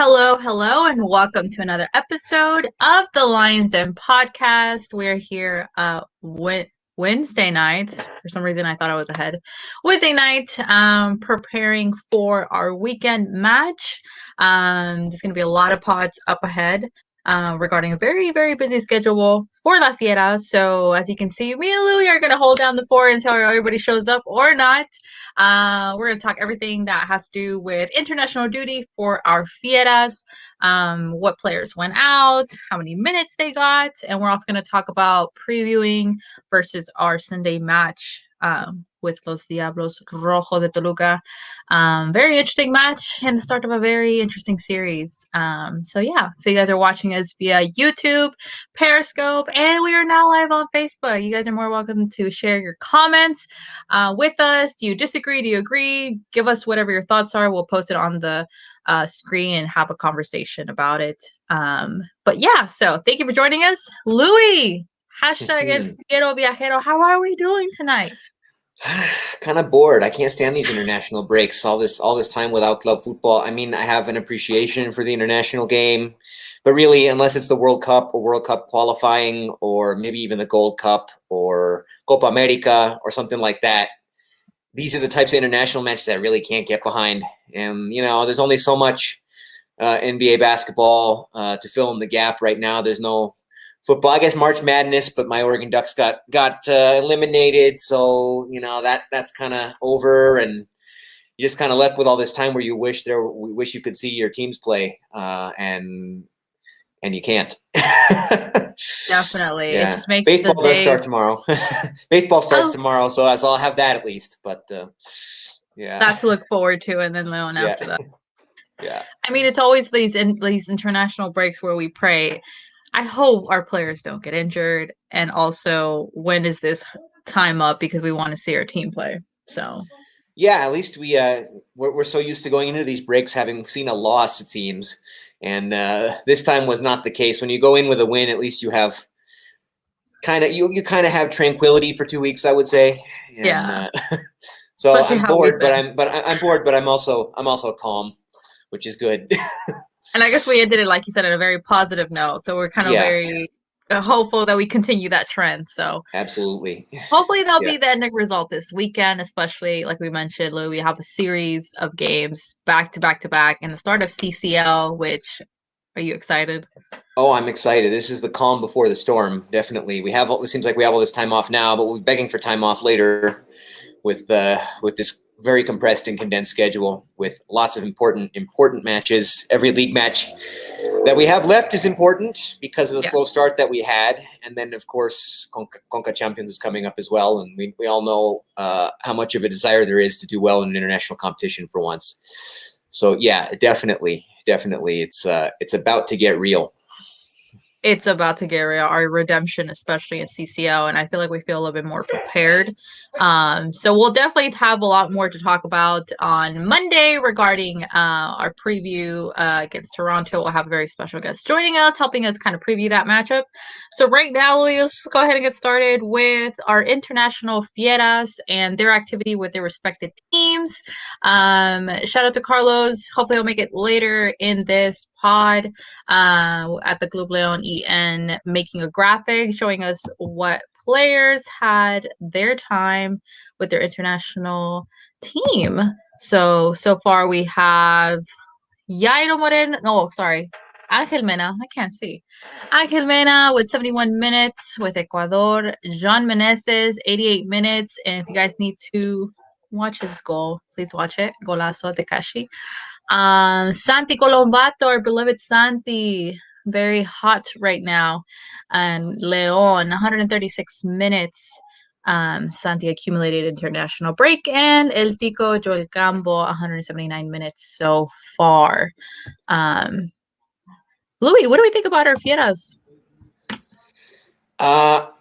Hello, and welcome to another episode of the Lions Den podcast. We're here Wednesday nights. For some reason, I thought I was ahead. Wednesday night, preparing for our weekend match. There's going to be a lot of pods up ahead regarding a very, very busy schedule for La Fiera. So, as you can see, me and Louie are going to hold down the fort until everybody shows up or not. We're going to talk everything that has to do with international duty for our Fieras, what players went out, how many minutes they got, and we're also going to talk about previewing versus our Sunday match with Los Diablos Rojo de Toluca. Very interesting match and the start of a very interesting series. So yeah, if you guys are watching us via YouTube, Periscope, and we are now live on Facebook, you guys are more welcome to share your comments with us. Do you disagree? Do you agree? Give us whatever your thoughts are. We'll post it on the screen and have a conversation about it. But yeah, so thank you for joining us. Louis, hashtag El Fiero Viajero. How are we doing tonight? Kind of bored. I can't stand these international breaks. All this time without club football. I mean, I have an appreciation for the international game, but really, unless it's the World Cup or World Cup qualifying, or maybe even the Gold Cup or Copa America or something like that, these are the types of international matches I really can't get behind. And there's only so much NBA basketball to fill in the gap right now. There's no football. I guess March Madness, but my Oregon Ducks got eliminated, so that's kind of over, and you're just kind of left with all this time where you wish you could see your teams play, and you can't. Definitely, yeah. It just makes baseball does start tomorrow. Baseball starts tomorrow, so I'll have that at least. But yeah, that to look forward to, and then Leon after that. Yeah, I mean, it's always these international breaks where we pray, I hope our players don't get injured, and also when is this time up, because we want to see our team play. So yeah, at least we're so used to going into these breaks having seen a loss, it seems, and this time was not the case. When you go in with a win, at least you have you kind of have tranquility for 2 weeks, I would say. And, yeah. So especially I'm bored, I'm bored, but I'm also calm, which is good. And I guess we ended it, like you said, on a very positive note. So we're kind of very hopeful that we continue that trend. So absolutely. Hopefully that'll be the ending result this weekend, especially like we mentioned, Lou, we have a series of games back to back to back and the start of CCL, which are you excited? Oh, I'm excited. This is the calm before the storm. Definitely. It seems like we have all this time off now, but we'll be begging for time off later with this very compressed and condensed schedule with lots of important matches. Every league match that we have left is important because of the slow start that we had. And then, of course, Conca Champions is coming up as well. And we all know how much of a desire there is to do well in an international competition for once. So, yeah, definitely. It's about to get real. It's about to get real, our redemption, especially in CCL, and I feel like we feel a little bit more prepared. So we'll definitely have a lot more to talk about on Monday regarding our preview against Toronto. We'll have a very special guest joining us, helping us kind of preview that matchup. So right now, let's go ahead and get started with our international Fieras and their activity with their respective teams. Shout out to Carlos. Hopefully he'll make it later in this pod at the Club Leon EN, making a graphic showing us what players had their time with their international team. So far we have Yairo Moreno. No, sorry. Angel Mena. I can't see. Angel Mena with 71 minutes with Ecuador. Jean Meneses, 88 minutes. And if you guys need to watch his goal, please watch it. Golazo de Kashi. Santi Colombato, our beloved Santi, very hot right now. And Leon, 136 minutes. Santi accumulated international break, and El Tico Joel Campo, 179 minutes so far. Louis, what do we think about our Fieras? Well,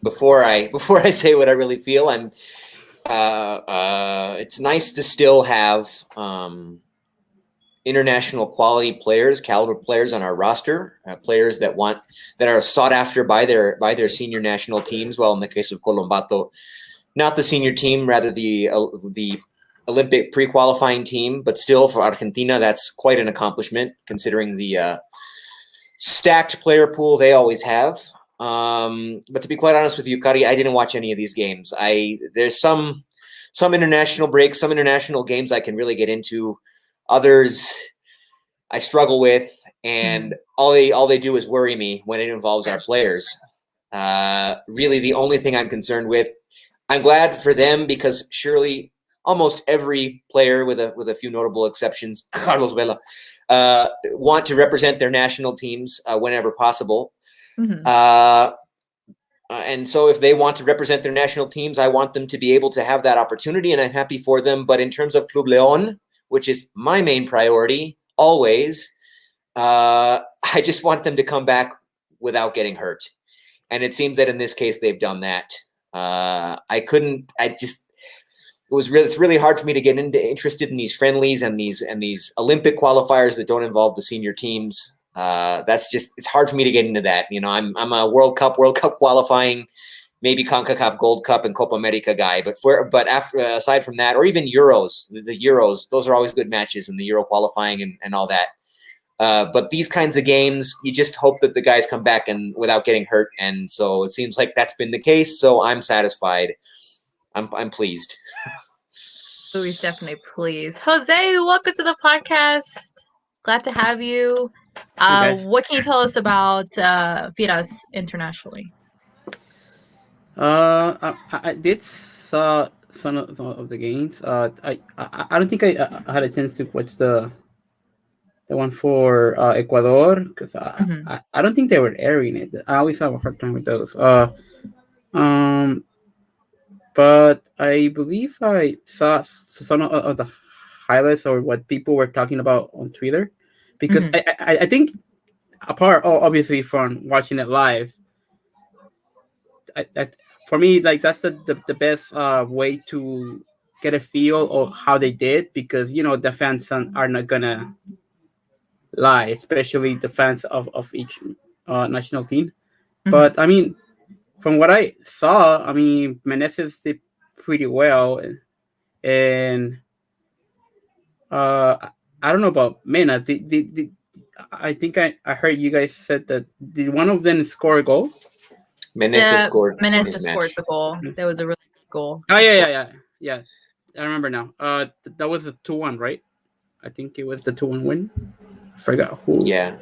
before I say what I really feel, it's nice to still have international quality players, caliber players on our roster, players that are sought after by their senior national teams. Well, in the case of Colombato, not the senior team, rather the Olympic pre-qualifying team, but still for Argentina, that's quite an accomplishment considering the stacked player pool they always have. But to be quite honest with you, Kari, I didn't watch any of these games. There's some international breaks, some international games I can really get into. Others I struggle with, and all they do is worry me when it involves our players. Really, the only thing I'm concerned with. I'm glad for them because surely almost every player, with a few notable exceptions, Carlos Vela, want to represent their national teams whenever possible. And so if they want to represent their national teams, I want them to be able to have that opportunity, and I'm happy for them. But in terms of Club León, which is my main priority always, I just want them to come back without getting hurt. And it seems that in this case, they've done that. It's really hard for me to get interested in these friendlies and these Olympic qualifiers that don't involve the senior teams. It's hard for me to get into that. You know, I'm a World Cup qualifying, maybe CONCACAF Gold Cup and Copa America guy. Aside from that, or even Euros, the Euros, those are always good matches in the Euro qualifying and all that. But these kinds of games, you just hope that the guys come back and without getting hurt. And so it seems like that's been the case. So I'm satisfied. I'm pleased. Louis definitely pleased. Jose, welcome to the podcast. Glad to have you. What can you tell us about Fieras internationally? I did saw some of the games. I don't think I had a chance to watch the one for Ecuador because I don't think they were airing it. I always have a hard time with those. But I believe I saw some of the highlights or what people were talking about on Twitter, because I think, apart obviously from watching it live, for me, like, that's the best way to get a feel of how they did, because the fans are not gonna lie, especially the fans of each national team. But I mean, from what I saw, I mean, Meneses did pretty well, and I don't know about Mena. I think I heard you guys said that, did one of them score a goal? Meneses scored the goal. That was a really good goal. Oh yeah. I remember now. That was a 2-1, right? I think it was the 2-1 win. I forgot who. Yeah.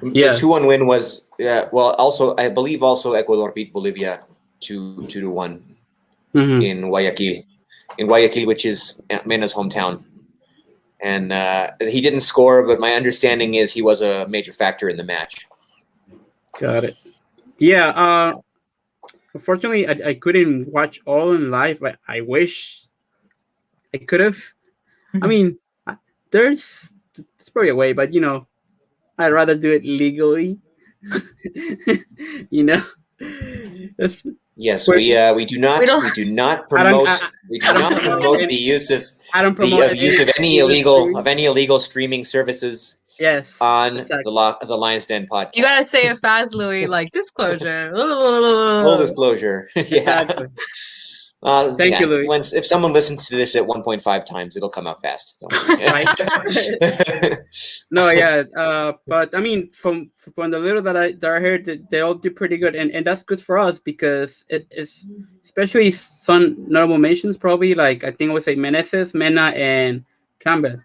The 2-1 win was also, I believe, Ecuador beat Bolivia 2-1 in Guayaquil, which is Mena's hometown. And he didn't score, but my understanding is he was a major factor in the match. Got it. Yeah. Unfortunately, I couldn't watch all in live. I wish I could have. I mean, there's probably a way, but I'd rather do it legally. Yes, we do not promote the use of any illegal streaming services. Yes, on the Lion's Den podcast. You gotta say it fast, Louis. Like, disclosure. Full disclosure. Yeah. Exactly. Thank you, Louis. If someone listens to this at 1.5 times, it'll come out fast. No, yeah. But I mean, from the little that I heard, they all do pretty good, and that's good for us, because it is, especially some notable mentions, probably, like, I think I would say Meneses, Mena, and Campbell.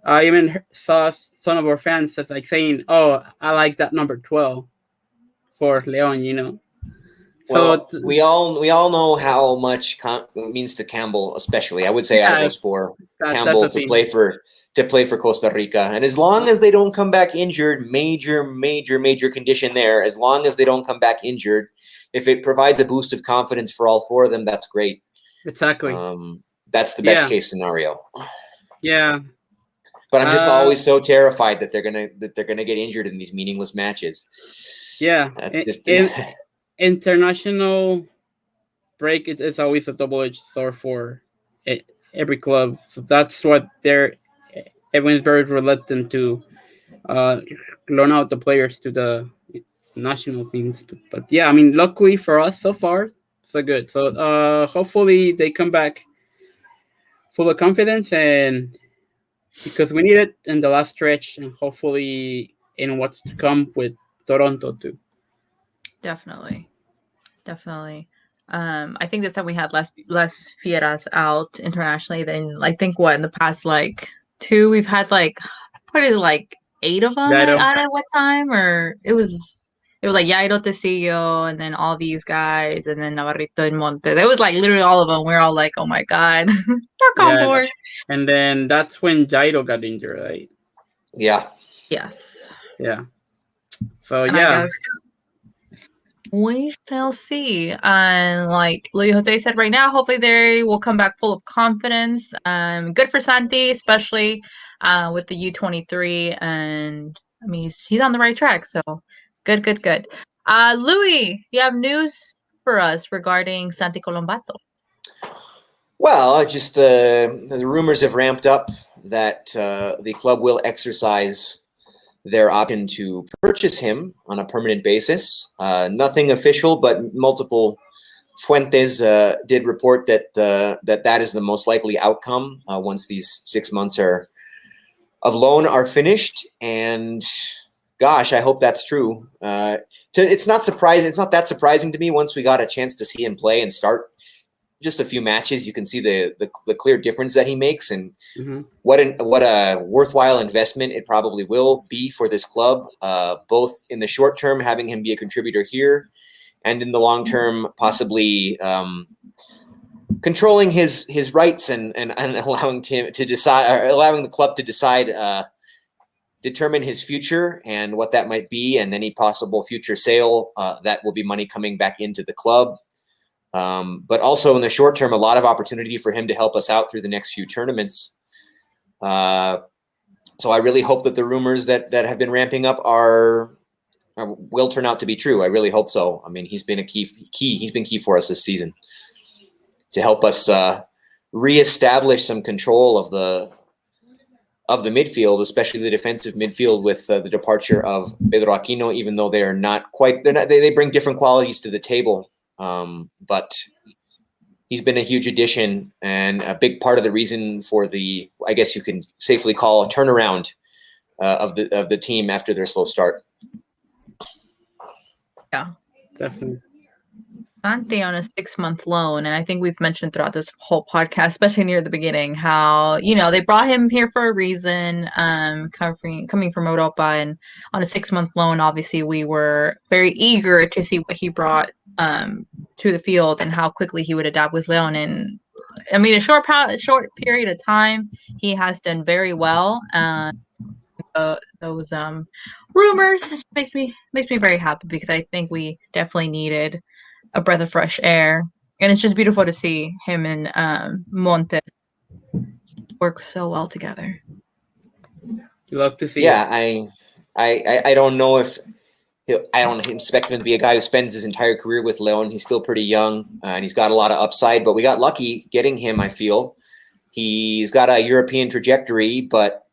I even saw some of our fans that's like saying, "Oh, I like that number 12 for Leon." Well, so we all know how much it means to Campbell, especially. I would say out of those four, Campbell to play for Costa Rica, and as long as they don't come back injured, major condition there. As long as they don't come back injured, if it provides a boost of confidence for all four of them, that's great. Exactly. That's the best case scenario. Yeah. But I'm just always so terrified that they're gonna get injured in these meaningless matches. Yeah. International break, it's always a double-edged sword for every club. So that's what everyone's very reluctant to loan out the players to the national teams. But yeah, I mean, luckily for us so far, so good. So hopefully they come back full of confidence, and because we need it in the last stretch, and hopefully in what's to come with Toronto too. Definitely. I think this time we had less Fieras out internationally than I think what in the past like 2 we've had like what is it, like 8 of them Jairo. at what time, or it was like Jairo Tecillo and then all these guys and then Navarrito and Montes. It was like literally all of them. We're all like, oh my god, back on board. And then that's when Jairo got injured, right? Yeah. Yes. Yeah. So and I guess we shall see. And like Luis Jose said right now, hopefully they will come back full of confidence. Good for Santi, especially with the U23. And I mean, he's on the right track. So good. Louis, you have news for us regarding Santi Colombato? Well, just the rumors have ramped up that the club will exercise their option to purchase him on a permanent basis. Nothing official, but multiple fuentes did report that that is the most likely outcome once these 6 months of loan are finished. And gosh, I hope that's true. It's not surprising. It's not that surprising to me. Once we got a chance to see him play and start just a few matches, you can see the clear difference that he makes, and what a worthwhile investment it probably will be for this club, both in the short term, having him be a contributor here, and in the long term, possibly controlling his rights and allowing him to decide, or allowing the club to decide, determine his future and what that might be, and any possible future sale that will be money coming back into the club. But also in the short term, a lot of opportunity for him to help us out through the next few tournaments. So I really hope that the rumors that have been ramping up will turn out to be true. I really hope so. I mean, he's been a key. He's been key for us this season to help us reestablish some control of the midfield, especially the defensive midfield, with the departure of Pedro Aquino. Even though they bring different qualities to the table. But he's been a huge addition and a big part of the reason for the, I guess you can safely call, a turnaround of the team after their slow start. Yeah, definitely. Santi on a 6-month loan, and I think we've mentioned throughout this whole podcast, especially near the beginning, how they brought him here for a reason, coming from Europa, and on a 6-month loan. Obviously, we were very eager to see what he brought to the field and how quickly he would adapt with Leon. And I mean, a short period of time, he has done very well. Those rumors makes me very happy, because I think we definitely needed a breath of fresh air, and it's just beautiful to see him and Montes work so well together. You love to see. Yeah, I don't know if I don't expect him to be a guy who spends his entire career with Leon. He's still pretty young, and he's got a lot of upside. But we got lucky getting him. I feel he's got a European trajectory, but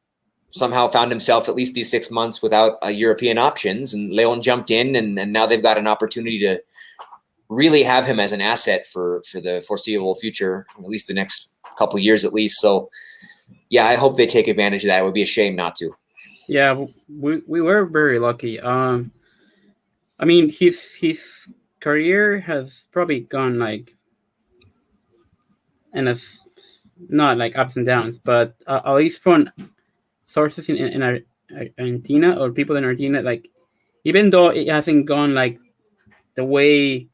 somehow found himself at least these 6 months without European options. And Leon jumped in, and now they've got an opportunity to really have him as an asset for the foreseeable future, at least the next couple of years at least. So yeah, I hope they take advantage of that. It would be a shame not to. Yeah, we were very lucky. I mean, his career has probably gone like, and it's not like ups and downs, but at least from sources in Argentina, or people in Argentina, like, even though it hasn't gone like the way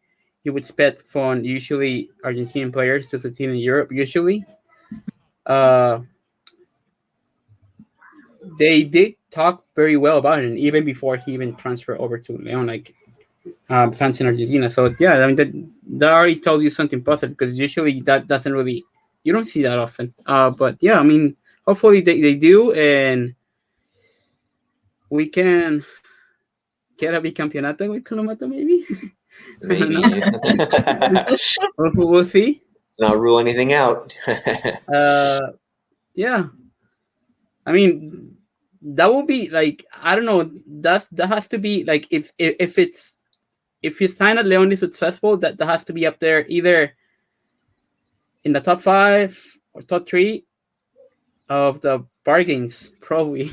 you would expect from usually Argentinian players to the team in Europe, usually, they did talk very well about him even before he even transferred over to Leon, like fans in Argentina. So yeah, I mean that already told you something positive, because usually that doesn't really, you don't see that often. But yeah, I mean, hopefully they do, and we can get a bicampeonato with Colombato, maybe. Maybe. We'll see. Not rule anything out. Yeah. I mean, that will be like, I don't know. That has to be like, if you sign at Leon is successful, that has to be up there, either in the top 5 or top three of the bargains, probably.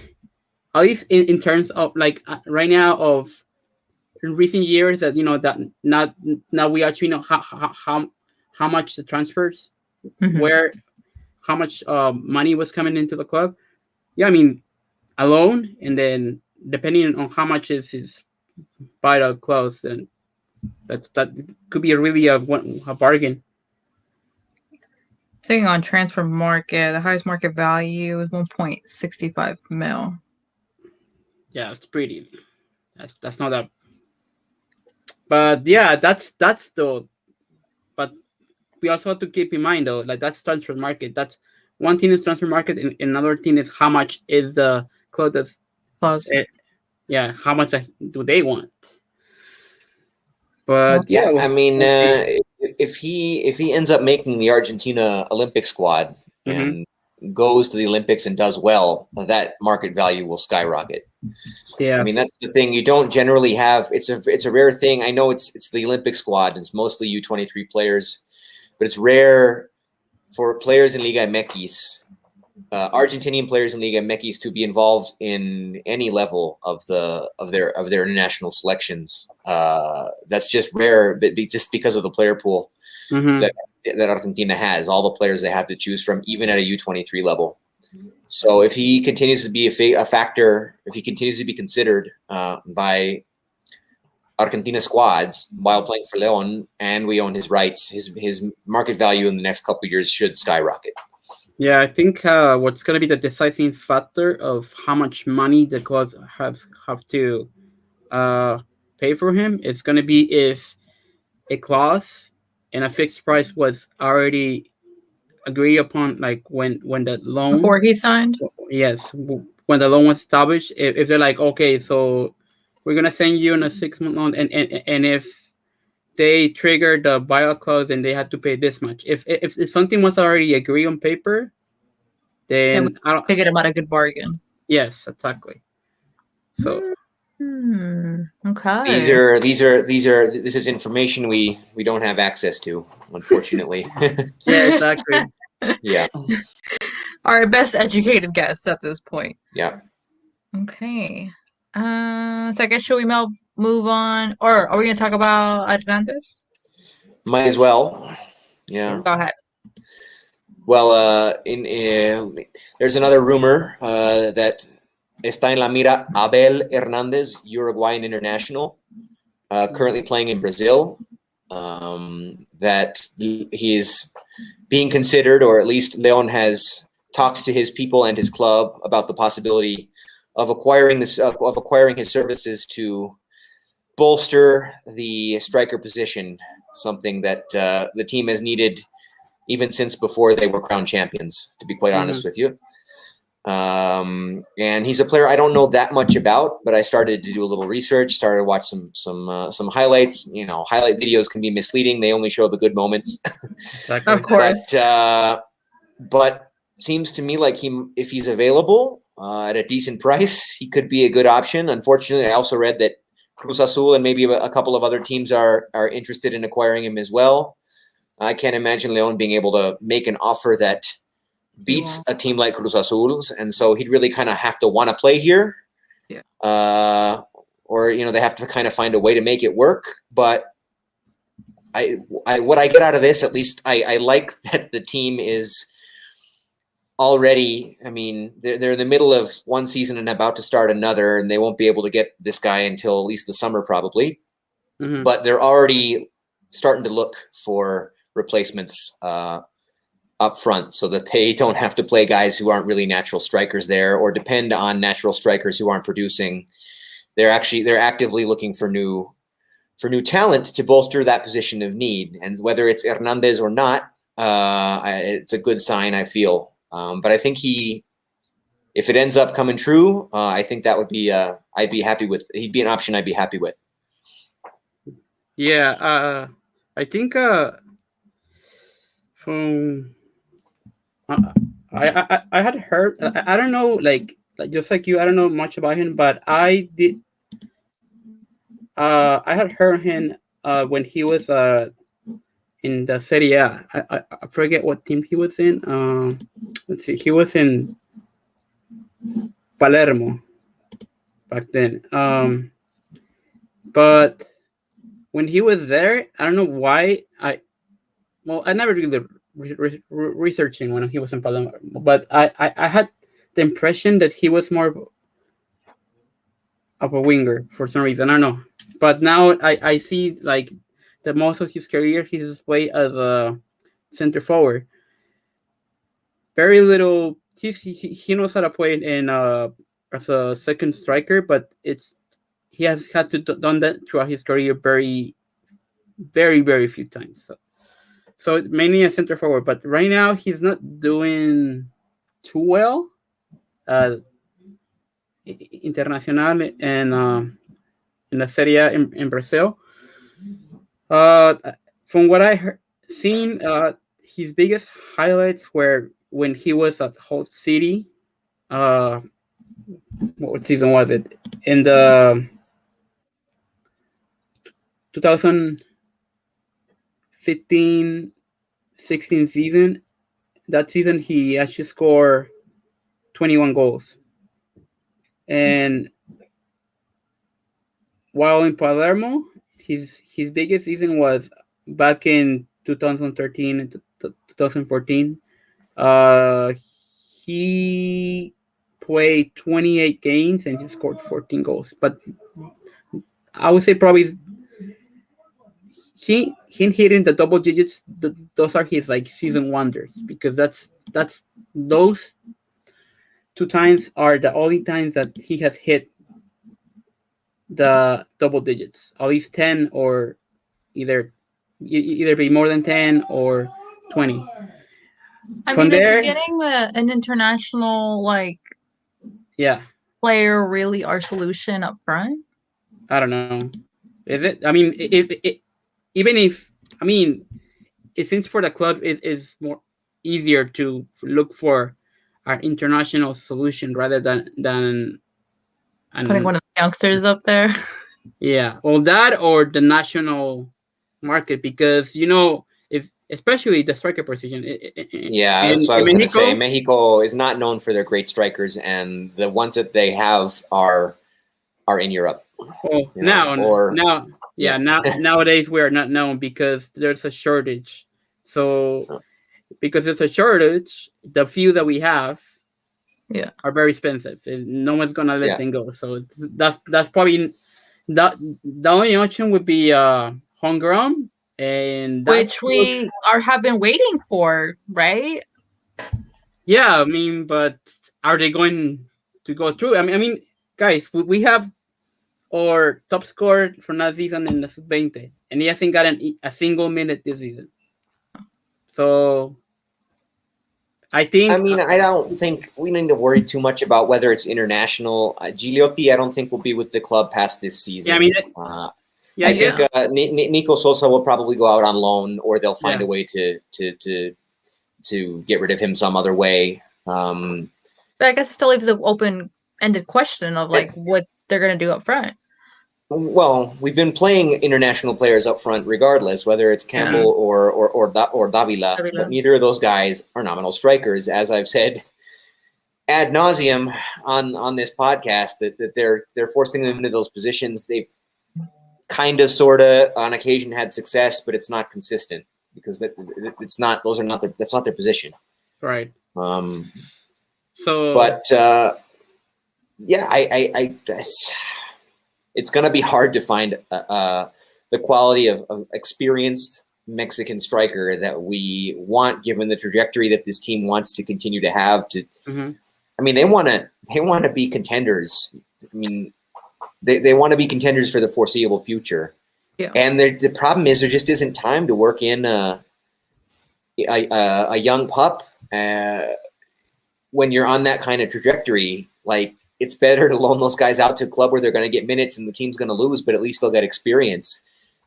At least in terms of like right now of in recent years that that not now we actually know how much the transfers where how much money was coming into the club. Yeah, I mean alone, and then depending on how much is his vital close, then that could be a really a bargain. Thinking on transfer market, the highest market value is 1.65 mil. Yeah, it's pretty. That's not that. But yeah, that's the. But we also have to keep in mind though, like that's transfer market. That's one thing is transfer market, and another thing is how much is the club that's Close. yeah, how much do they want? But Yeah, well, I mean, if he ends up making the Argentina Olympic squad and goes to the Olympics and does well, that market value will skyrocket. yeah, I mean, that's the thing. You don't generally have. It's a rare thing. I know it's the Olympic squad. It's mostly U23 players, but it's rare for players in Liga MX, Argentinian players in Liga MX, to be involved in any level of their international selections. That's just rare, just because of the player pool that Argentina has. All the players they have to choose from, even at a U23 level. So if he continues to be a factor, if he continues to be considered by Argentina squads while playing for Leon, and we own his rights, his market value in the next couple of years should skyrocket. Yeah, I think what's going to be the deciding factor of how much money the clubs have to pay for him, it's going to be if a clause and a fixed price was already agreed upon, like when the loan Before he signed? Yes, when the loan was established. If they're like, okay, so we're gonna send you on a 6-month loan, and if they trigger the buyout clause, then they have to pay this much. If something was already agreed on paper, then I don't. Figured him out a good bargain. Yes, exactly. So okay. This is information we don't have access to, unfortunately. yeah, exactly. Yeah. Our best educated guess at this point. Yeah. Okay. So I guess should we move on, or are we gonna talk about Hernandez? Might as well. Yeah. Sure, go ahead. Well, there's another rumor that está en la mira Abel Hernandez, Uruguayan international, currently playing in Brazil. That he's being considered, or at least Leon has talks to his people and his club about the possibility of acquiring his services to bolster the striker position, something that the team has needed even since before they were crowned champions, to be quite honest with you. And he's a player I don't know that much about, but I started to do a little research, started to watch some highlights. Highlight videos can be misleading. They only show the good moments. Exactly. Of course. But seems to me like if he's available at a decent price, he could be a good option. Unfortunately, I also read that Cruz Azul and maybe a couple of other teams are interested in acquiring him as well. I can't imagine Leon being able to make an offer that beats a team like Cruz Azul's, and so he'd really kind of have to want to play here. Yeah. Or they have to kind of find a way to make it work. But what I get out of this, at least, I like that the team is already. I mean, they're in the middle of one season and about to start another, and they won't be able to get this guy until at least the summer, probably. But they're already starting to look for replacements up front, so that they don't have to play guys who aren't really natural strikers there, or depend on natural strikers who aren't producing. They're actively looking for new talent to bolster that position of need, and whether it's Hernandez or not, it's a good sign, I feel. But I think if it ends up coming true, I think that would be I'd be happy with. He'd be an option I'd be happy with. Yeah, I think from I had heard. I don't know, like just like you, I don't know much about him, but I did. I had heard him when he was in the Serie A. I forget what team he was in. Let's see, he was in Palermo back then. But when he was there, I don't know why. I never really researching when he was in Palermo, but I had the impression that he was more of a winger for some reason. I don't know. But now I see like the most of his career he's played as a center forward. Very little. He knows how to play in as a second striker, but he has had to done that throughout his career very few times. So mainly a center forward, but right now he's not doing too well. Uh, Internacional and in the Serie A in Brazil. Uh, from what seen, his biggest highlights were when he was at Hull City. Uh, what season was it? In the 2015-16 season. That season, he actually scored 21 goals. And while in Palermo, his biggest season was back in 2013 and 2014. He played 28 games and he scored 14 goals. But I would say probably he hitting the double digits. Those are his like season wonders, because that's those 2 times are the only times that he has hit the double digits, at least 10, or either be more than 10 or 20. I From mean, is he there, getting an international like yeah, player really our solution up front? I don't know. Is it? I mean, if even if, I mean, it seems for the club is more easier to look for an international solution rather than Putting one an of the youngsters up there. yeah, or that or the national market, because if especially the striker position Yeah, that's in what I was going to say. Mexico. Mexico is not known for their great strikers, and the ones that they have are in Europe. Oh, Or yeah, nowadays we are not known because there's a shortage. So because there's a shortage, the few that we have Yeah. are very expensive, and no one's gonna let Yeah. them go. So that's probably the only option would be homegrown, and Which we have been waiting for, right? yeah. I mean, but are they going to go through? I mean, guys, we have our top scorer from that season in the sub-20, and he hasn't gotten a single minute this season. So I think. I mean, I don't think we need to worry too much about whether it's international. Gigliotti, I don't think will be with the club past this season. Yeah, I mean, I think Nico Sosa will probably go out on loan, or they'll find a way to get rid of him some other way. But I guess it still leaves the open-ended question of like what they're going to do up front. Well, we've been playing international players up front regardless, whether it's Campbell or Davila, but neither of those guys are nominal strikers. As I've said ad nauseum on this podcast, that they're forcing them into those positions. They've kind of, sort of, on occasion had success, but it's not consistent because that's not their position. Right. So, but yeah, I it's going to be hard to find the quality of experienced Mexican striker that we want, given the trajectory that this team wants to continue to have. I mean, they want to be contenders. I mean, they want to be contenders for the foreseeable future. Yeah. And the problem is there just isn't time to work in a young pup when you're on that kind of trajectory. Like, it's better to loan those guys out to a club where they're going to get minutes and the team's going to lose, but at least they'll get experience.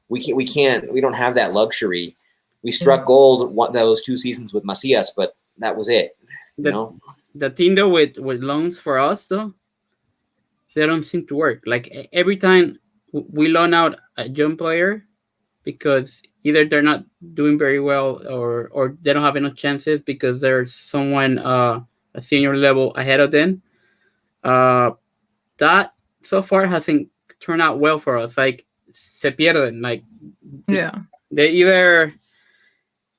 We don't have that luxury. We struck gold those 2 seasons with Macias, but that was it. The thing though with loans for us though, they don't seem to work. Like every time we loan out a young player, because either they're not doing very well or they don't have enough chances because there's someone a senior level ahead of them. That so far hasn't turned out well for us. Like se pierden, like Yeah. they either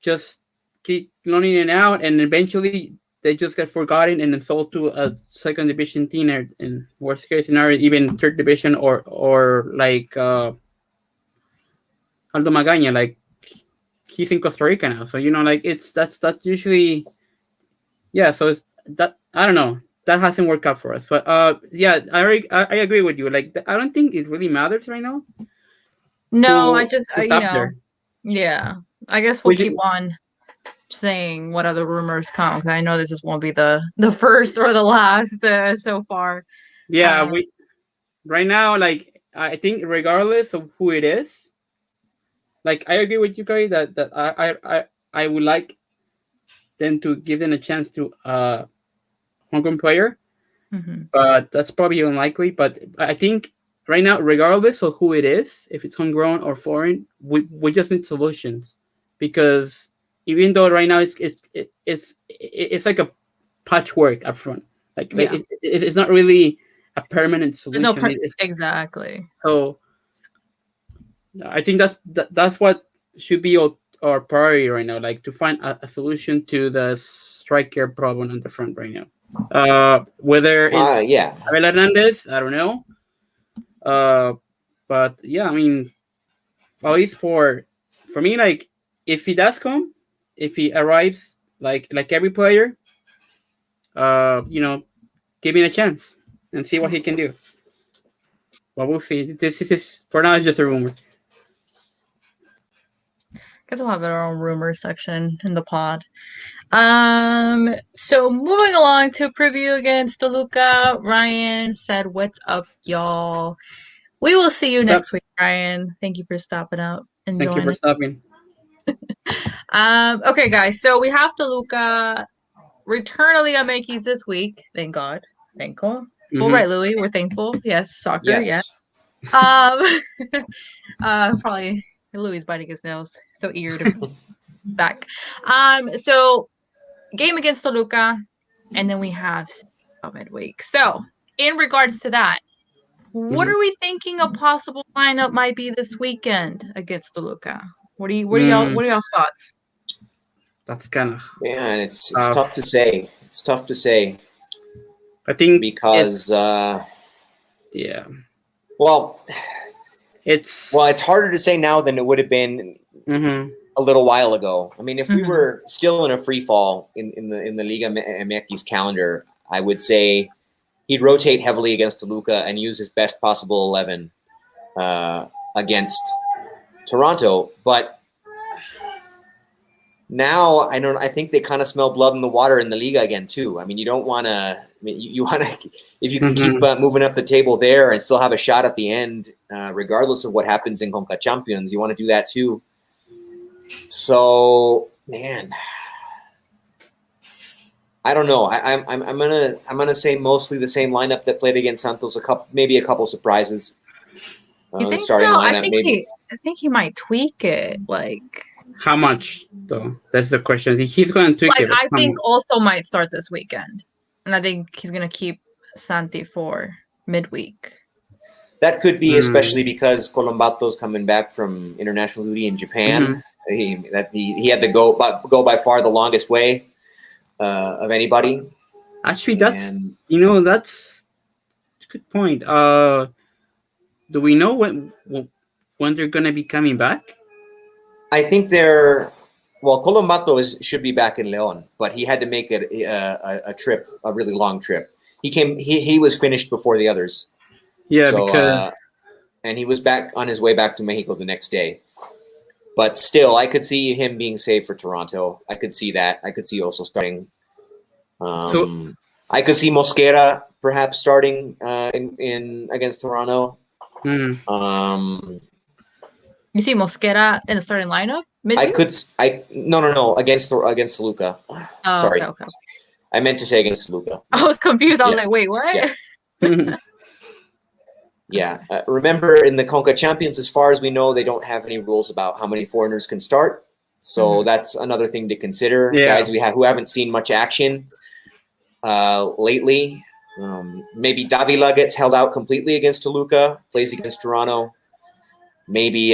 just keep loaning it out and eventually they just get forgotten and then sold to a second division team, or in worst case scenario even third division, or like Aldo Magaña, like he's in Costa Rica now. So like that's usually, yeah. So it's that, I don't know, that hasn't worked out for us. But yeah, I agree with you. Like I don't think it really matters right now. No, I Who just who's up there? yeah. I guess we'll Which keep on saying what other rumors come, because I know this won't be the first or the last so far. yeah, we right now, like I think regardless of who it is, like I agree with you guys that I would like them to give them a chance to homegrown player, Mhm. but that's probably unlikely. But I think right now, regardless of who it is, if it's homegrown or foreign, we just need solutions, because even though right now it's like a patchwork up front, like Yeah. it's not really a permanent There's no solution. It's, exactly. so I think that's what should be our priority right now, like to find a solution to the striker problem on the front right now. Whether it's Yeah. Abel Hernandez, I don't know. But yeah, I mean, at least for me, like if he does come, if he arrives, like every player, give him a chance and see what he can do. But we'll see. This is for now. It's just a rumor. Guess we'll have our own rumor section in the pod. So moving along to preview against Toluca, Ryan said, "What's up, y'all? We will see you next week, Ryan. Thank you for stopping up and Thank you for joining." stopping. Okay, guys. So we have Toluca return of LigaMX this week. Thank God. Thankful. Mm-hmm. Well, right, Louis. We're thankful. Yes, soccer. Yes. Probably Louis biting his nails. So eager to be back. So game against Toluca, and then we have midweek. So in regards to that, what are we thinking a possible lineup might be this weekend against Toluca? What are y'all's thoughts? That's kind of, man. It's tough to say. It's tough to say. I think because yeah. Well, it's harder to say now than it would have been a little while ago. I mean, if we were still in a free fall in the Liga MX calendar, I would say he'd rotate heavily against Toluca and use his best possible 11 against Toronto. But now I think they kind of smell blood in the water in the Liga again too. I mean, you don't want to. I mean, you want to, if you can keep moving up the table there and still have a shot at the end, regardless of what happens in Conca Champions, you want to do that too. So, man, I don't know. I'm gonna say mostly the same lineup that played against Santos. Maybe a couple surprises. You think starting so? lineup, I think he might tweak it. Like how much though? That's the question. He's going to tweak it. I think also might start this weekend, and I think he's gonna keep Santi for midweek. That could be, especially because Colombato's coming back from international duty in Japan. He had to go by far the longest way of anybody. Actually, that's a good point. Do we know when they're gonna be coming back? I think Colombato should be back in León, but he had to make a trip, a really long trip. He was finished before the others. Yeah, so, because and he was back on his way back to Mexico the next day. But still, I could see him being safe for Toronto. I could see that. I could see also starting. I could see Mosquera perhaps starting in against Toronto. You see Mosquera in the starting lineup? No against Toluca. Oh, sorry. Okay. I meant to say against Toluca. I was confused. I was like, wait, what? Yeah. Remember, in the Conca Champions, as far as we know, they don't have any rules about how many foreigners can start. So that's another thing to consider. Guys who haven't seen much action lately. Maybe Davila gets held out completely against Toluca, plays against Toronto. Maybe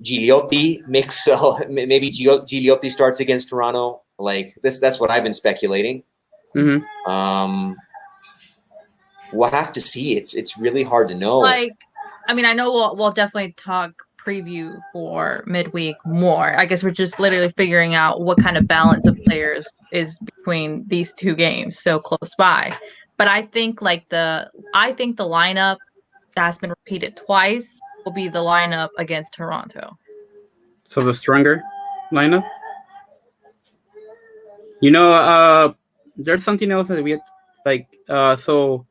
Gigliotti maybe Gigliotti starts against Toronto. Like this, that's what I've been speculating. We'll have to see. It's really hard to know. Like, I mean, I know we'll definitely talk preview for midweek more. I guess we're just literally figuring out what kind of balance of players is between these two games so close by. But I think the lineup that has been repeated twice will be the lineup against Toronto. So the stronger lineup. You know, there's something else that we had, like so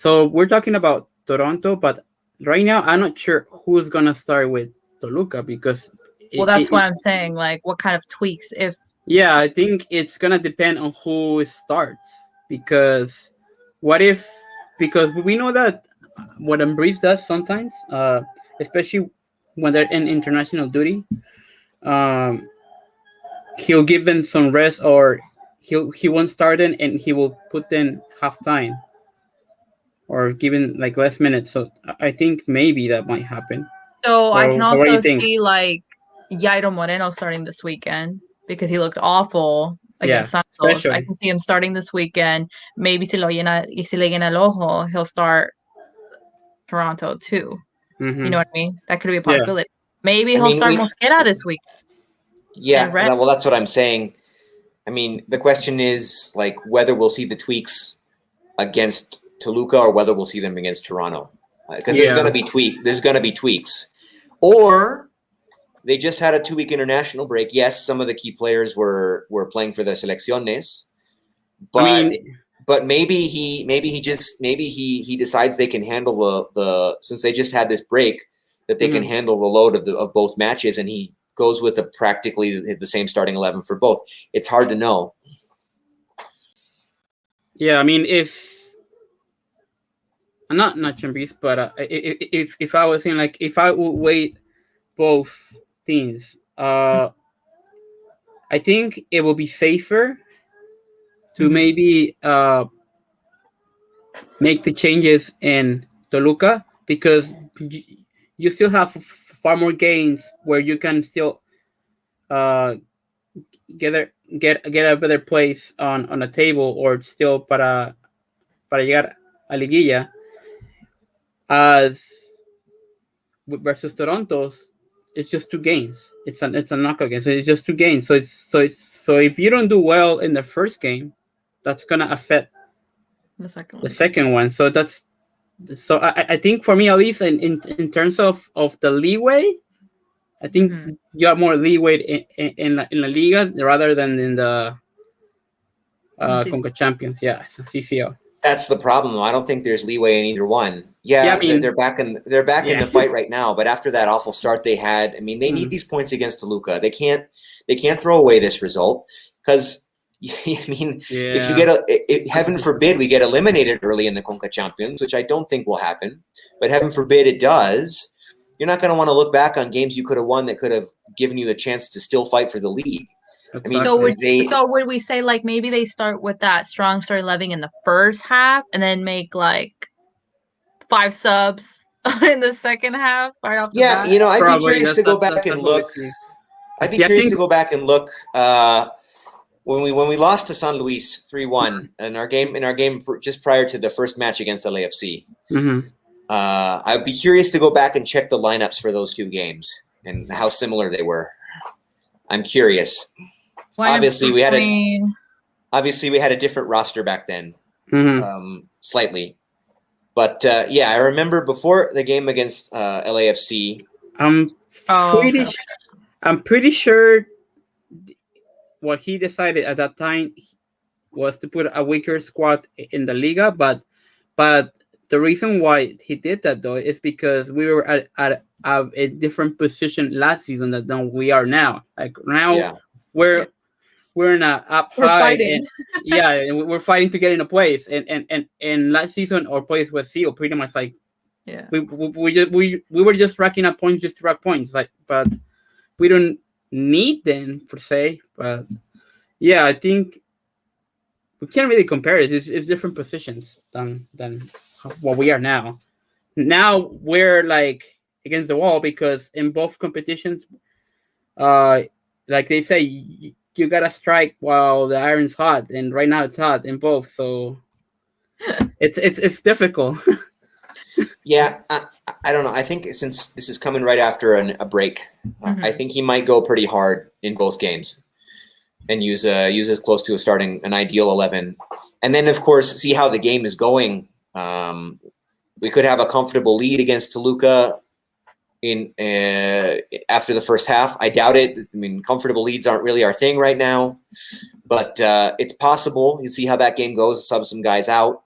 we're talking about Toronto, but right now I'm not sure who's gonna start with Toluca because that's what I'm saying. Like, what kind of tweaks if? Yeah, I think it's gonna depend on who starts because because we know that what Embrace does sometimes, especially when they're in international duty, he'll give them some rest or he won't start in and he will put in half time or given like less minutes. So I think maybe that might happen. So I can also see like Jairo Moreno starting this weekend because he looked awful against Santos. Especially. I can see him starting this weekend. Maybe si le llena el ojo, he'll start Toronto too. You know what I mean? That could be a possibility. Maybe he'll start Mosquera this week. Yeah, well, that's what I'm saying. I mean, the question is like whether we'll see the tweaks against Toluca or whether we'll see them against Toronto, because there's going to be tweaks, or they just had a 2-week international break. Yes, some of the key players were playing for the selecciones, but maybe he decides they can handle the since they just had this break that they can handle the load of both matches, and he goes with practically the same starting 11 for both. It's hard to know. Yeah, I mean, if I'm not Chambris, but if I was saying like if I would wait both teams, I think it will be safer to maybe make the changes in Toluca because you still have far more games where you can still get a better place on a table or still para llegar a liguilla as versus Toronto's. It's just 2 games. It's a knockout game, so it's just 2 games. So if you don't do well in the first game, that's gonna affect the second one. So I think for me at least in terms of the leeway, I think you have more leeway in La Liga rather than in the Conca Champions. Yeah, CCL. That's the problem, though. I don't think there's leeway in either one. Yeah, I mean, they're back in the fight right now. But after that awful start they had, I mean, they need these points against Toluca. They can't throw away this result because I mean, if you get heaven forbid we get eliminated early in the Conca Champions, which I don't think will happen, but heaven forbid it does. You're not going to want to look back on games you could have won that could have given you the chance to still fight for the league. Exactly. I mean, so would we say like maybe they start with that strong start 11 in the first half and then make like 5 subs in the second half right off the bat? You know, I'd be curious to go back and look. I'd be curious to go back and look when we lost to San Luis 3-1 in our game just prior to the first match against LAFC. I'd be curious to go back and check the lineups for those 2 games and how similar they were. I'm curious. Obviously, we had a different roster back then, slightly. But I remember before the game against LAFC. I'm pretty sure what he decided at that time was to put a weaker squad in the Liga, but the reason why he did that though is because we were at a different position last season than we are now. Like now we're we're in a up We're high, fighting. and yeah, and we're fighting to get in a place. And last season our place was sealed pretty much. Like Yeah. we were just racking up points just to rack points. Like, but we don't need them per se. But yeah, I think we can't really compare it. It's different positions than what we are now. Now we're like against the wall because in both competitions, uh, like they say, you gotta strike while the iron's hot, and right now it's hot in both. So it's difficult. Yeah, I don't know. I think since this is coming right after a break, I think he might go pretty hard in both games and use as close to an ideal 11. And then, of course, see how the game is going. We could have a comfortable lead against Toluca in after the first half. I doubt it. I mean, comfortable leads aren't really our thing right now, but it's possible. You see how that game goes. Sub some guys out.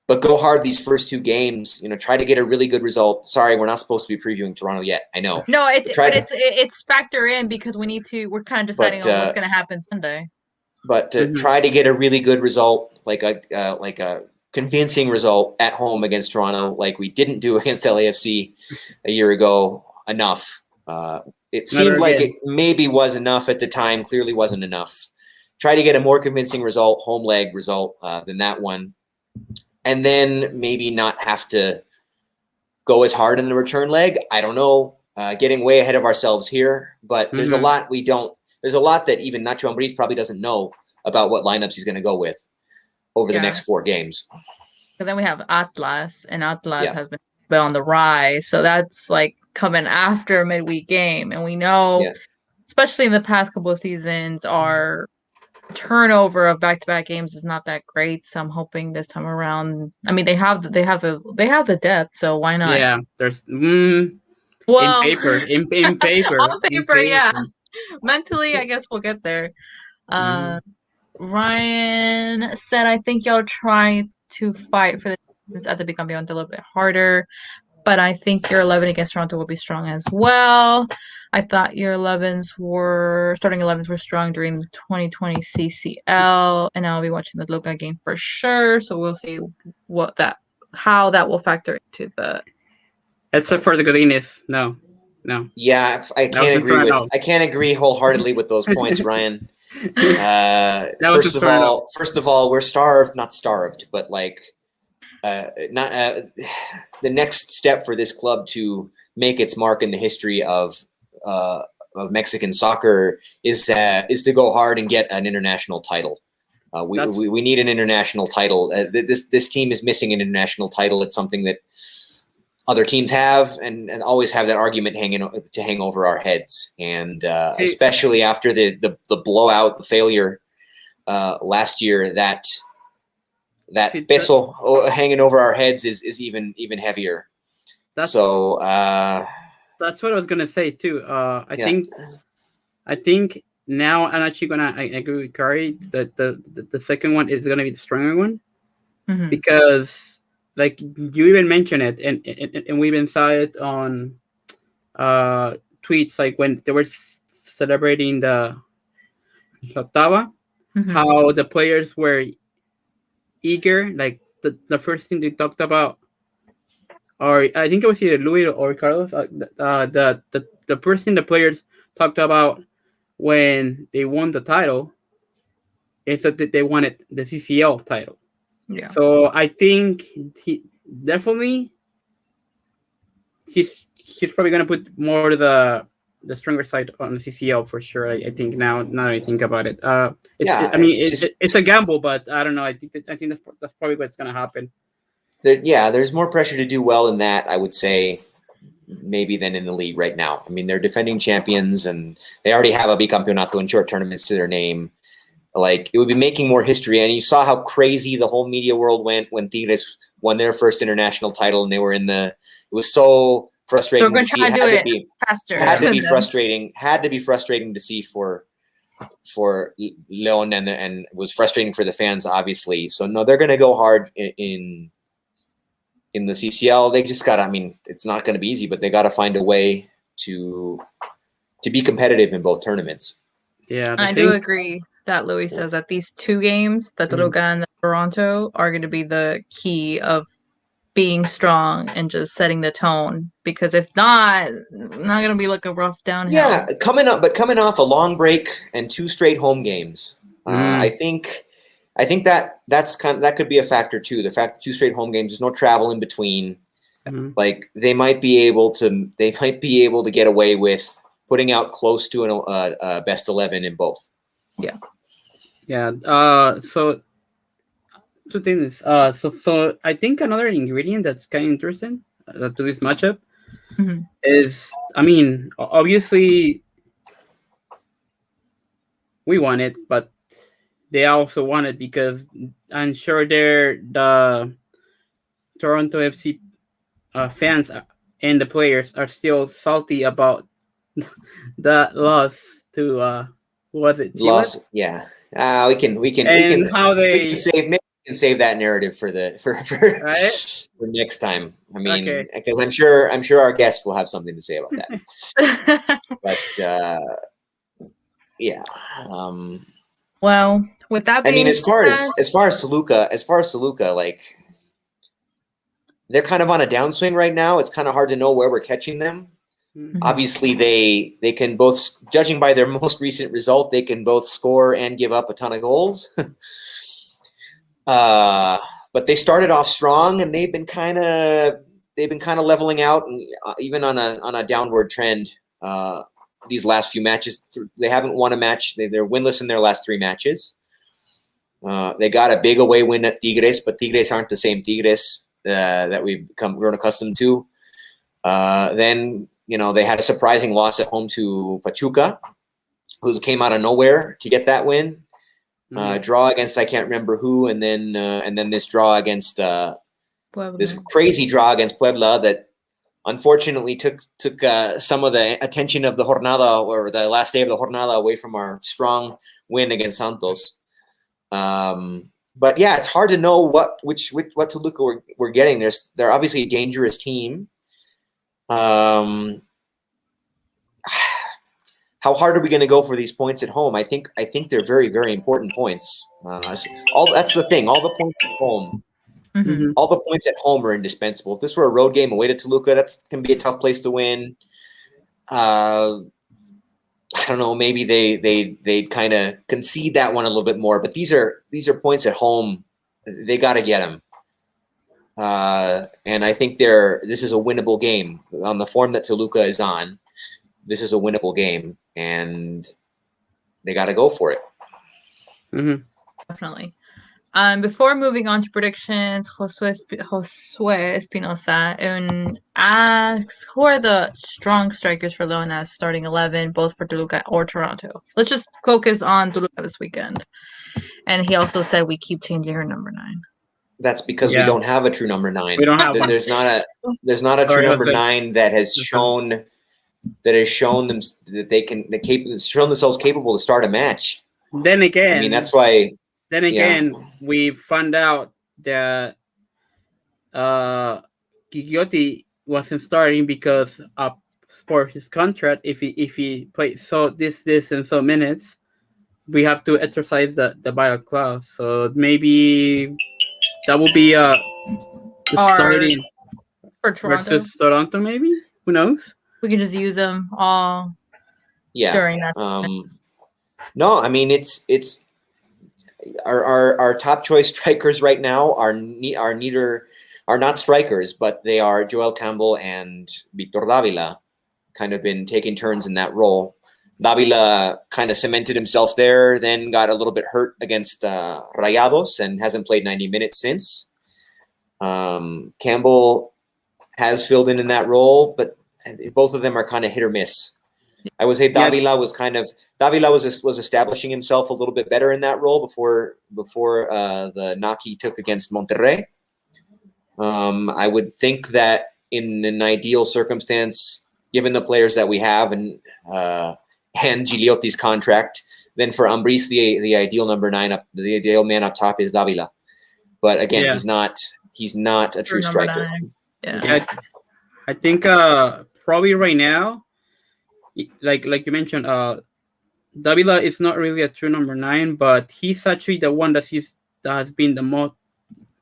But go hard these first two games. Try to get a really good result. Sorry, we're not supposed to be previewing Toronto yet. I know. No, it's factor in because we're kind of deciding on what's going to happen Sunday. But try to get a really good result, like a convincing result at home against Toronto, like we didn't do against LAFC a year ago enough. It seemed like it maybe was enough at the time. Clearly wasn't enough. Try to get a more convincing result, home leg result than that one. And then maybe not have to go as hard in the return leg. I don't know. Getting way ahead of ourselves here, but there's a lot we don't. There's a lot that even Nacho Ambriz probably doesn't know about what lineups he's going to go with over the next 4 games. But then we have Atlas, and Atlas has been on the rise. So that's like coming after a midweek game, and we know, especially in the past couple of seasons, our turnover of back-to-back games is not that great. So I'm hoping this time around. I mean, they have the depth, so why not? Yeah, there's well, in paper, in paper, on paper, yeah. Mentally, I guess we'll get there. Ryan said, "I think y'all try to fight for the defense at the Bicampeon a little bit harder, but I think your 11 against Toronto will be strong as well. I thought your starting 11s were strong during the 2020 CCL, and I'll be watching the Toluca game for sure. So we'll see how that will factor into the." Except for the Godinez, no. Yeah, I can't agree wholeheartedly with those points, Ryan. First of all, we're not starved, but like the next step for this club to make its mark in the history of Mexican soccer is to go hard and get an international title. We need an international title. This team is missing an international title. It's something that other teams have and always have that argument hang over our heads. And especially after the blowout, the failure last year, that peso hanging over our heads is even heavier. That's what I was gonna say too. I think now I'm actually gonna agree with Kari that the second one is gonna be the stronger one because. Like you even mentioned it, and we even saw it on tweets, like when they were celebrating the octava, how the players were eager. Like the first thing they talked about, or I think it was either Louis or Carlos. The first thing the players talked about when they won the title is that they wanted the CCL title. Yeah. So I think he's probably gonna put more the stronger side on the CCL for sure. I think now that I think about it, it's a gamble, but I don't know. I think that's probably what's gonna happen. There's more pressure to do well in that, I would say, maybe than in the league right now. I mean, they're defending champions, and they already have a bicampeonato in short tournaments to their name. Like, it would be making more history. And you saw how crazy the whole media world went when Tigres won their first international title, and they were it was so frustrating to see. It had to be faster. Had to be frustrating. Had to be frustrating to see for Leon, and it was frustrating for the fans, obviously. So no, they're going to go hard in the CCL. They just got. I mean, it's not going to be easy, but they got to find a way to be competitive in both tournaments. Yeah, I do agree that Louis says that these two games, the Toluca and the Toronto, are going to be the key of being strong and just setting the tone. Because if not going to be like a rough downhill. Yeah, coming off a long break and 2 straight home games, I think that could be a factor too. The fact that 2 straight home games, there's no travel in between. Like they might be able to get away with putting out close to a best 11 in both. Yeah. So 2 things. So I think another ingredient that's kind of interesting to this matchup is, I mean, obviously we won it, but they also won it because I'm sure the Toronto FC fans and the players are still salty about the loss to was it Chile? Loss, yeah. We can How they save that narrative for right? for next time. I mean, because I'm sure our guests will have something to say about that. But yeah. Well, with that being as far as Toluca, like they're kind of on a downswing right now. It's kind of hard to know where we're catching them. Obviously, they can both, judging by their most recent result, they can both score and give up a ton of goals. But they started off strong, and they've been kind of leveling out, and even on a downward trend. These last few matches, they haven't won a match. They're winless in their last 3 matches. They got a big away win at Tigres, but Tigres aren't the same Tigres that we've grown accustomed to. Then they had a surprising loss at home to Pachuca, who came out of nowhere to get that win. Draw against I can't remember who, and then this draw against this crazy draw against Puebla that unfortunately took some of the attention of the jornada, or the last day of the jornada, away from our strong win against Santos. But yeah, it's hard to know what Toluca we're getting. They're obviously a dangerous team. How hard are we going to go for these points at home? I think they're very, very important points. That's the thing. All the points at home, all the points at home are indispensable. If this were a road game away to Toluca, that's can be a tough place to win. I don't know. Maybe they kind of concede that one a little bit more. But these are points at home. They got to get them. And I think this is a winnable game on the form that Toluca is on. This is a winnable game, and they got to go for it. Definitely. Before moving on to predictions, Josue Espinosa asks, who are the strong strikers for Leona's starting 11, both for Toluca or Toronto? Let's just focus on Toluca this weekend. And he also said we keep changing her number 9. That's because we don't have a true number 9. We don't have one. There's not a true number 9 that has shown them that they can shown themselves capable to start a match. Then again, I mean, that's why. Then again, we found out that Gigliotti wasn't starting because for his contract, if he plays this and so minutes, we have to exercise the buyout clause. So maybe that will be starting for Toronto versus Toronto. Maybe, who knows? We can just use them all. During that. No, I mean it's our top choice strikers right now are not strikers, but they are Joel Campbell and Victor Davila, kind of been taking turns in that role. Davila kind of cemented himself there, then got a little bit hurt against Rayados and hasn't played 90 minutes since. Campbell has filled in that role, but both of them are kind of hit or miss. I would say Davila was establishing himself a little bit better in that role before the knock he took against Monterrey. I would think that in an ideal circumstance, given the players that we have and Gigliotti's contract, then for Ambriz the ideal number 9 up, the ideal man up top is Davila. But again, he's not a true striker. I think probably right now, like you mentioned, Davila is not really a true number 9, but he's actually the one that has been the most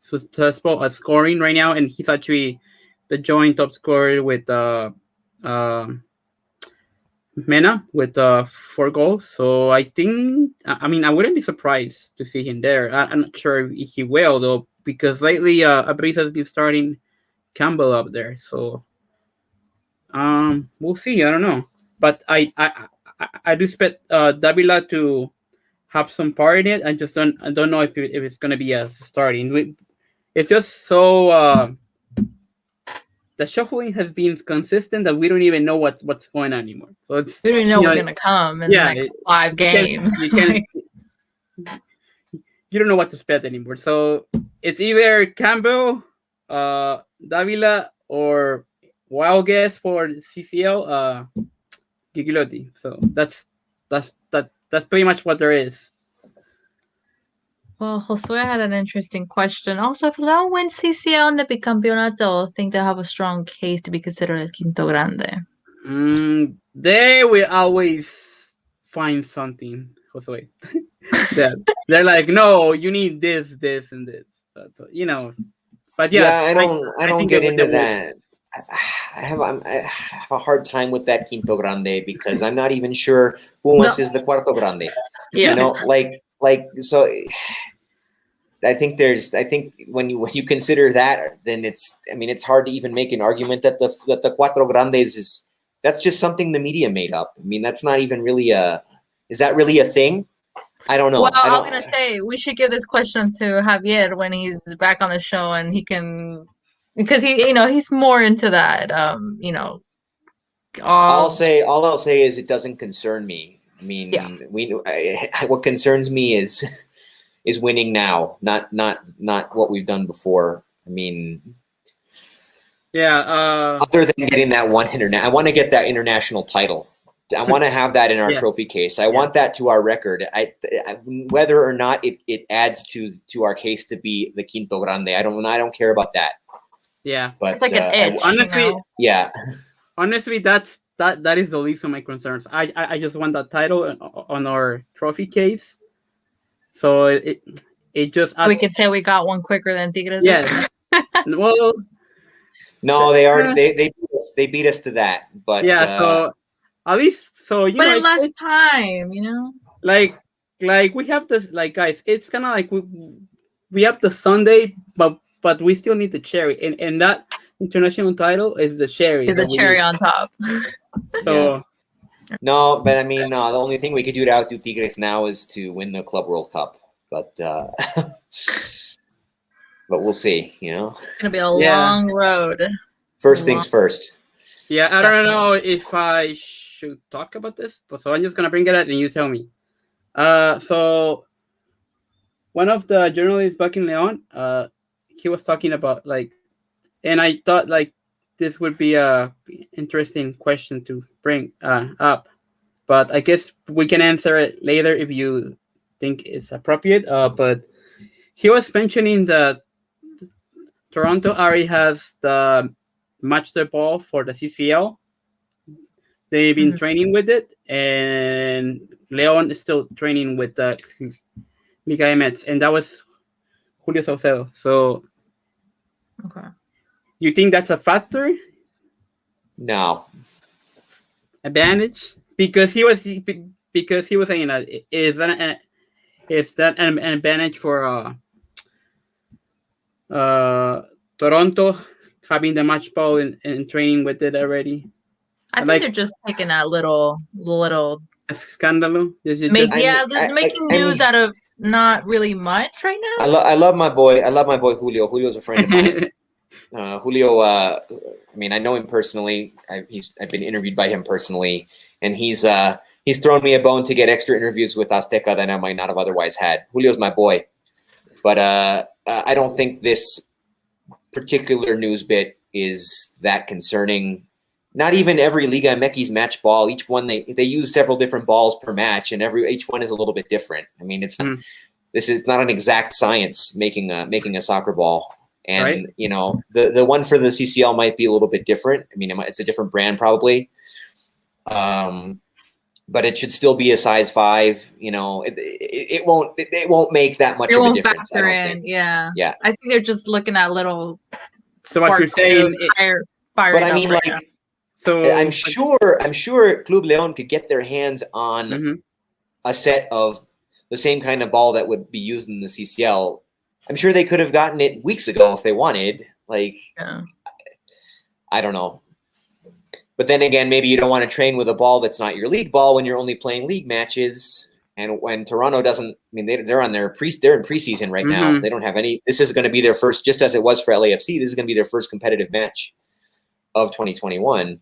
successful at scoring right now, and he's actually the joint top scorer with uh, Mena with 4 goals. So I think, I mean, I wouldn't be surprised to see him there. I'm not sure if he will though, because lately Abris has been starting Campbell up there. So we'll see. I don't know, but I do expect Davila to have some part in it. I don't know if it's gonna be a starting. It's just so the shuffling has been consistent that we don't even know what's going on anymore. So it's, We don't even know what's gonna come in the next 5 games. You don't know what to expect anymore. So it's either Campbell, Davila, or wild guess for CCL, Gigliotti. So that's pretty much what there is. Well, Josue had an interesting question. Also, if León wins CCL and the bicampeonato, I think they have a strong case to be considered el Quinto Grande. They will always find something, Josue. They're like, no, you need this, and this. So, you know, but yeah, I don't get into that. I have a hard time with that Quinto Grande because I'm not even sure Pumas is the Cuarto Grande. Yeah. You know, like so. I think when you consider that, then it's hard to even make an argument that the Cuatro Grandes that's just something the media made up. I mean, that's not even really is that really a thing? I don't know. Well, I'm gonna say we should give this question to Javier when he's back on the show, and he can, because he's more into that. All I'll say is it doesn't concern me. I mean, what concerns me is winning now, not what we've done before. I mean, other than getting that one I want to get that international title. I want to have that in our trophy case. I want that to our record. Whether or not it adds to our case to be the Quinto Grande, I don't care about that. Yeah, but it's like an itch. Honestly, yeah. Honestly, that is the least of my concerns. I just want that title on our trophy case. So it just we can say we got one quicker than Tigres. Yeah. Well, no, they beat us to that. But so at least but in less time, like we have this, like, guys, it's kind of like we have the Sunday, but we still need the cherry, and that international title is the cherry. Is the cherry on top. So no, but I mean, the only thing we could do to outdo Tigres now is to win the Club World Cup. But but we'll see. It's gonna be a long road. First things first. Yeah, I don't know if I should talk about this, so I'm just gonna bring it up and you tell me. So one of the journalists back in León, he was talking about, like, and I thought, like, this would be a interesting question to bring up, but I guess we can answer it later if you think it's appropriate. But he was mentioning that Toronto already has the master ball for the CCL. They've been training with it, and León is still training with the LigaMX, and that was Julio Saucedo. So, okay, you think that's a factor? No. Advantage? Because he was saying that is that an advantage for Toronto having the match ball and training with it already? I think they're just picking that little scandalo. Making news out of not really much right now. I love my boy Julio. Julio's a friend of mine. Julio, I mean, I know him personally. I've been interviewed by him personally, and he's thrown me a bone to get extra interviews with Azteca that I might not have otherwise had. Julio's my boy, but I don't think this particular news bit is that concerning. Not even every Liga MX match ball. Each one they use several different balls per match, and each one is a little bit different. I mean, this is not an exact science making a soccer ball. And right. The one for the CCL might be a little bit different. I mean, it's a different brand probably. but it should still be a size 5. You know, it won't make that much It of a won't difference. I factor don't in. think. Yeah. Yeah. I think they're just looking at little So what you're sparks to saying, fire But it I up mean, right like, now. so I'm sure Club Leon could get their hands on Mhm. a set of the same kind of ball that would be used in the CCL. I'm sure they could have gotten it weeks ago if they wanted. Like, Yeah. I don't know. But then again, maybe you don't want to train with a ball that's not your league ball when you're only playing league matches. And when Toronto doesn't, I mean, they're in preseason right now. Mhm. They don't have any. This is going to be their first, just as it was for LAFC. This is going to be their first competitive match of 2021.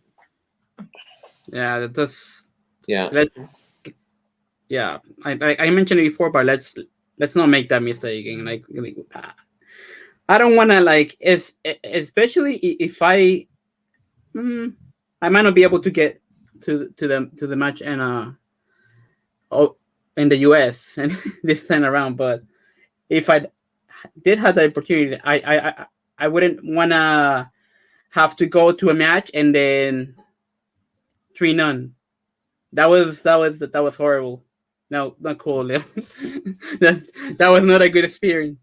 Yeah, that's Yeah. yeah. I mentioned it before, but let's not make that mistake. And like, I don't want to like, especially if I might not be able to get to the match and in the US and this time around. But if I did have the opportunity, I wouldn't want to have to go to a match and then 3-0. That was horrible. No, not cool. that was not a good experience.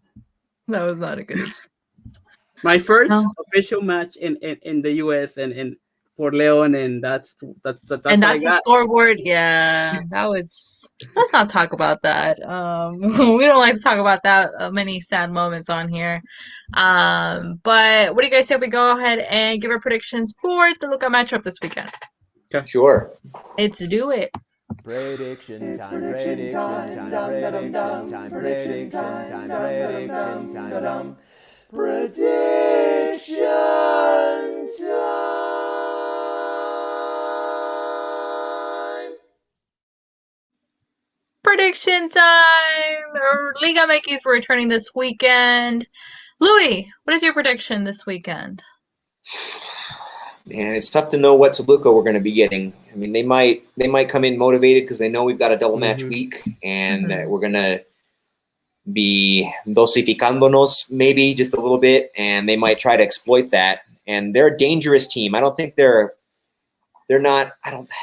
That was not a good experience. My first No. official match in the US and for Leon, and that's And what that's I the got. scoreboard. Yeah, that was. Let's not talk about that. We don't like to talk about that many sad moments on here. But what do you guys say if we go ahead and give our predictions for the Toluca matchup this weekend? Okay. Sure. Let's do it. Prediction time, prediction time, prediction time, prediction time, prediction time, prediction time. Prediction time. LigaMX we're returning this weekend. Louis, what is your prediction this weekend? And it's tough to know what Toluca we're going to be getting. I mean, they might come in motivated because they know we've got a double match week, and that we're going to be dosificándonos maybe just a little bit, and they might try to exploit that. And they're a dangerous team. I don't think they're not.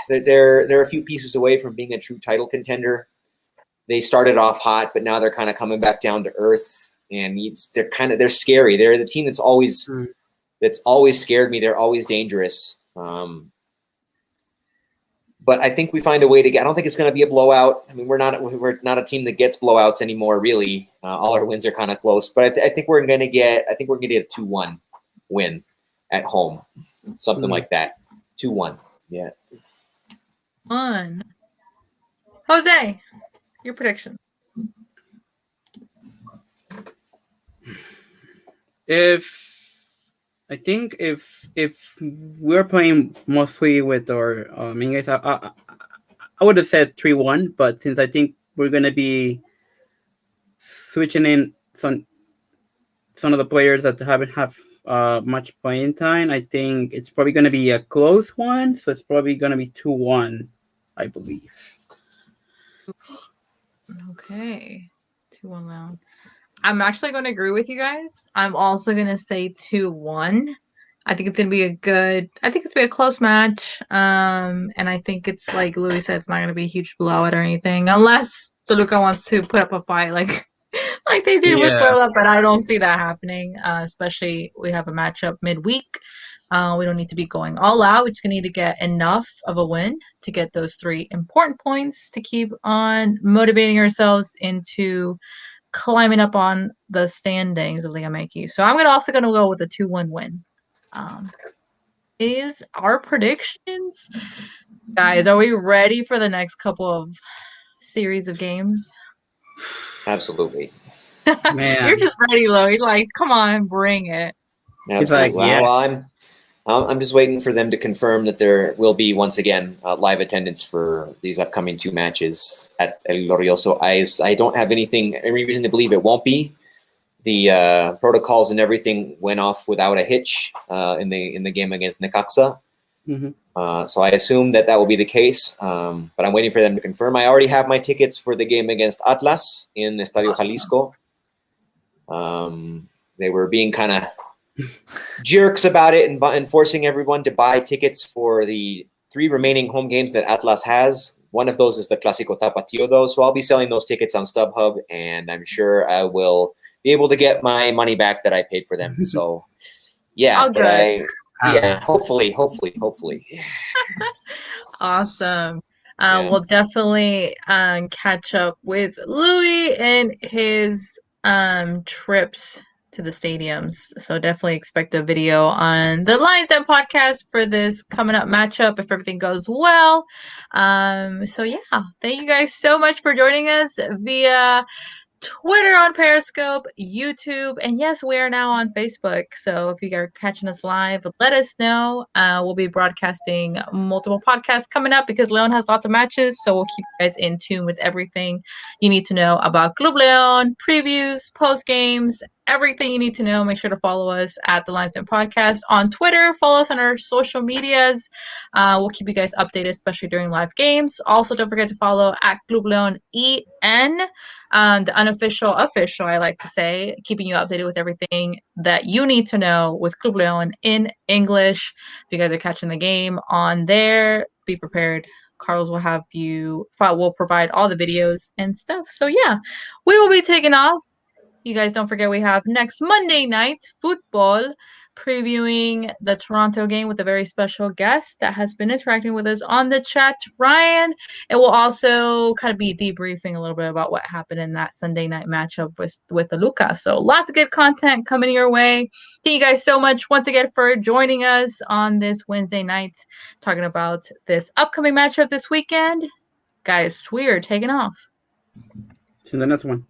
They're a few pieces away from being a true title contender. They started off hot, but now they're kind of coming back down to earth, and they're scary. They're the team that's always scared me. They're always dangerous. But I think we find a way to get. I don't think it's going to be a blowout. I mean, we're not a team that gets blowouts anymore. Really, all our wins are kind of close. But I think we're going to get. I think we're going to get a 2-1 win at home, something like that. 2-1. Yeah. One. Jose, your prediction. I think if we're playing mostly with our guys, I would have said 3-1, but since I think we're gonna be switching in some of the players that haven't have much playing time, I think it's probably gonna be a close one. So it's probably gonna be 2-1, I believe. Okay, 2-1 down. I'm actually going to agree with you guys. I'm also going to say 2-1. I think it's going to be a close match. And I think it's like Louis said, it's not going to be a huge blowout or anything, unless Toluca wants to put up a fight like they did with Puebla, but I don't see that happening. Especially we have a matchup midweek. We don't need to be going all out. We're just going to need to get enough of a win to get those 3 important points to keep on motivating ourselves into climbing up on the standings of LigaMX. So I'm also going to go with a 2-1 win. Is our predictions, guys? Are we ready for the next couple of series of games? Absolutely. Man, You're just ready, Lo. You're like, come on, bring it. Absolutely. Like, yes. Well, I'm just waiting for them to confirm that there will be once again live attendance for these upcoming 2 matches at El Glorioso. I don't have any reason to believe it won't be. The protocols and everything went off without a hitch in the game against Necaxa. So I assume that will be the case. But I'm waiting for them to confirm. I already have my tickets for the game against Atlas in Estadio Jalisco. They were being kind of jerks about it and forcing everyone to buy tickets for the 3 remaining home games that Atlas has. One of those is the Clásico Tapatío, though, so I'll be selling those tickets on StubHub, and I'm sure I will be able to get my money back that I paid for them. So, yeah, Oh, good. hopefully. Awesome. Yeah. We'll definitely catch up with Louis and his trips to the stadiums. So definitely expect a video on the Lions Den podcast for this coming up matchup if everything goes well. So yeah, thank you guys so much for joining us via Twitter, on Periscope, YouTube, and yes, we are now on Facebook. So if you are catching us live, let us know. We'll be broadcasting multiple podcasts coming up because Leon has lots of matches. So we'll keep you guys in tune with everything you need to know about Club Leon, previews, post games, everything you need to know. Make sure to follow us at the Lions Den Podcast on Twitter. Follow us on our social medias. We'll keep you guys updated, especially during live games. Also, don't forget to follow at Club Leon EN. The unofficial, official, I like to say, keeping you updated with everything that you need to know with Club Leon in English. If you guys are catching the game on there, be prepared. Carlos will provide all the videos and stuff. So yeah, we will be taking off. You guys don't forget we have next Monday night football previewing the Toronto game with a very special guest that has been interacting with us on the chat, Ryan. It will also kind of be debriefing a little bit about what happened in that Sunday night matchup with Toluca. So lots of good content coming your way. Thank you guys so much once again for joining us on this Wednesday night, talking about this upcoming matchup this weekend. Guys, we are taking off. See you in the next one.